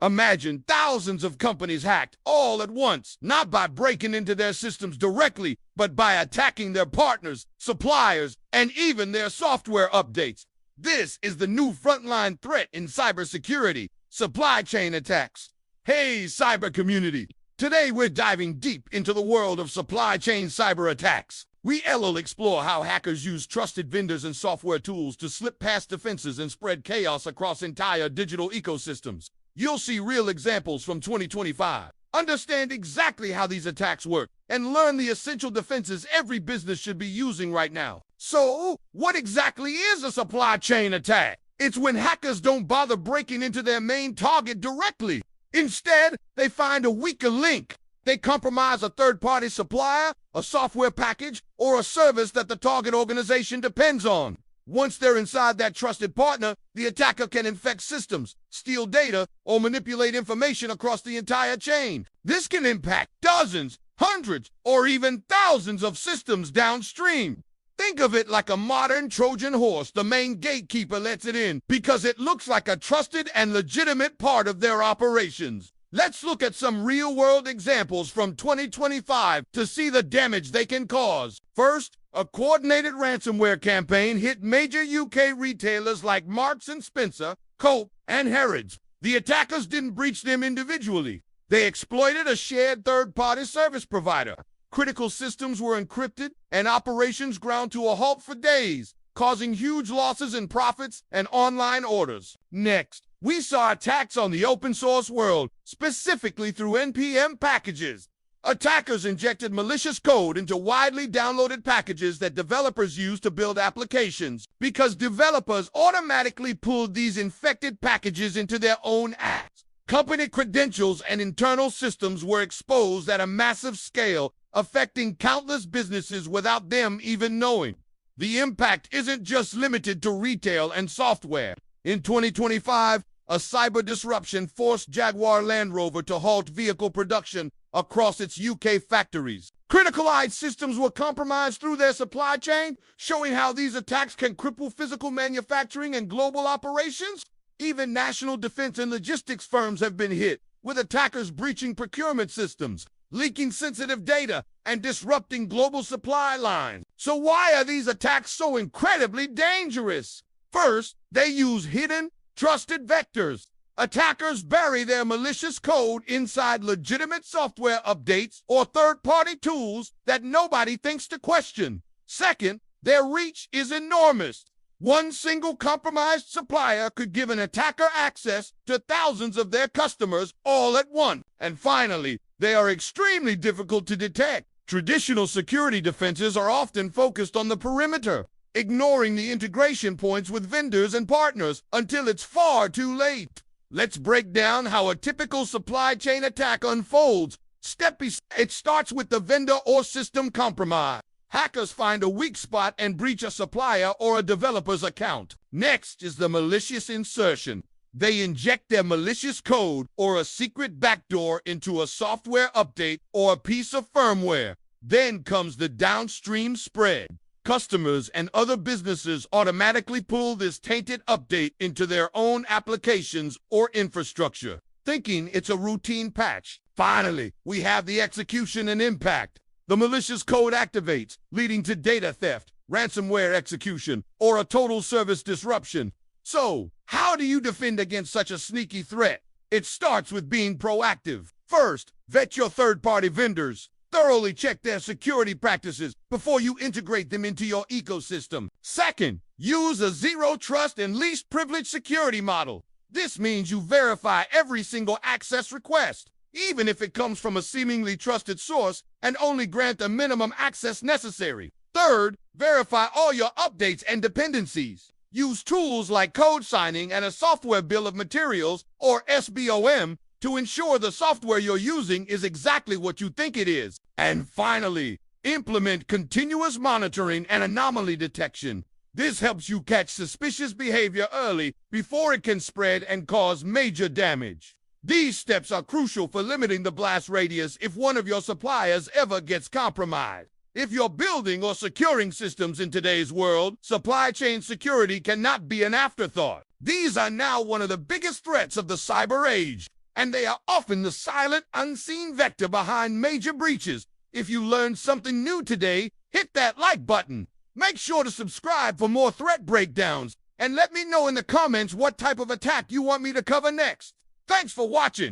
Imagine thousands of companies hacked all at once, not by breaking into their systems directly, but by attacking their partners, suppliers, and even their software updates. This is the new frontline threat in cybersecurity, supply chain attacks. Hey, cyber community! Today we're diving deep into the world of supply chain cyber attacks. We'll explore how hackers use trusted vendors and software tools to slip past defenses and spread chaos across entire digital ecosystems. You'll see real examples from 2025. Understand exactly how these attacks work and learn the essential defenses every business should be using right now. So, what exactly is a supply chain attack? It's when hackers don't bother breaking into their main target directly. Instead, they find a weaker link. They compromise a third-party supplier, a software package, or a service that the target organization depends on. Once they're inside that trusted partner, the attacker can infect systems, steal data, or manipulate information across the entire chain. This can impact dozens, hundreds, or even thousands of systems downstream. Think of it like a modern Trojan horse. The main gatekeeper lets it in because it looks like a trusted and legitimate part of their operations. Let's look at some real-world examples from 2025 to see the damage they can cause. First, a coordinated ransomware campaign hit major UK retailers like Marks & Spencer, Cope, and Harrods. The attackers didn't breach them individually. They exploited a shared third-party service provider. Critical systems were encrypted, and operations ground to a halt for days, causing huge losses in profits and online orders. Next, we saw attacks on the open-source world, specifically through NPM packages. Attackers injected malicious code into widely downloaded packages that developers use to build applications, because developers automatically pulled these infected packages into their own apps. Company credentials and internal systems were exposed at a massive scale, affecting countless businesses without them even knowing. The impact isn't just limited to retail and software. In 2025, a cyber disruption forced Jaguar Land Rover to halt vehicle production across its UK factories. Criticalized systems were compromised through their supply chain, showing how these attacks can cripple physical manufacturing and global operations. Even national defense and logistics firms have been hit, with attackers breaching procurement systems, leaking sensitive data, and disrupting global supply lines. So why are these attacks so incredibly dangerous? First, they use hidden, trusted vectors. Attackers bury their malicious code inside legitimate software updates or third-party tools that nobody thinks to question. Second, their reach is enormous. One single compromised supplier could give an attacker access to thousands of their customers all at once. And finally, they are extremely difficult to detect. Traditional security defenses are often focused on the perimeter, ignoring the integration points with vendors and partners until it's far too late. Let's break down how a typical supply chain attack unfolds. Step by step. It starts with the vendor or system compromise. Hackers find a weak spot and breach a supplier or a developer's account. Next is the malicious insertion. They inject their malicious code or a secret backdoor into a software update or a piece of firmware. Then comes the downstream spread. Customers and other businesses automatically pull this tainted update into their own applications or infrastructure, thinking it's a routine patch. Finally, we have the execution and impact. The malicious code activates, leading to data theft, ransomware execution, or a total service disruption. So, how do you defend against such a sneaky threat? It starts with being proactive. First, vet your third-party vendors. Thoroughly check their security practices before you integrate them into your ecosystem. Second, use a zero-trust and least privilege security model. This means you verify every single access request, even if it comes from a seemingly trusted source, and only grant the minimum access necessary. Third, verify all your updates and dependencies. Use tools like code signing and a software bill of materials, or SBOM, to ensure the software you're using is exactly what you think it is. And finally, implement continuous monitoring and anomaly detection. This helps you catch suspicious behavior early before it can spread and cause major damage. These steps are crucial for limiting the blast radius if one of your suppliers ever gets compromised. If you're building or securing systems in today's world, supply chain security cannot be an afterthought. These are now one of the biggest threats of the cyber age. and they are often the silent, unseen vector behind major breaches. If you learned something new today, hit that like button. Make sure to subscribe for more threat breakdowns, and let me know in the comments what type of attack you want me to cover next. Thanks for watching.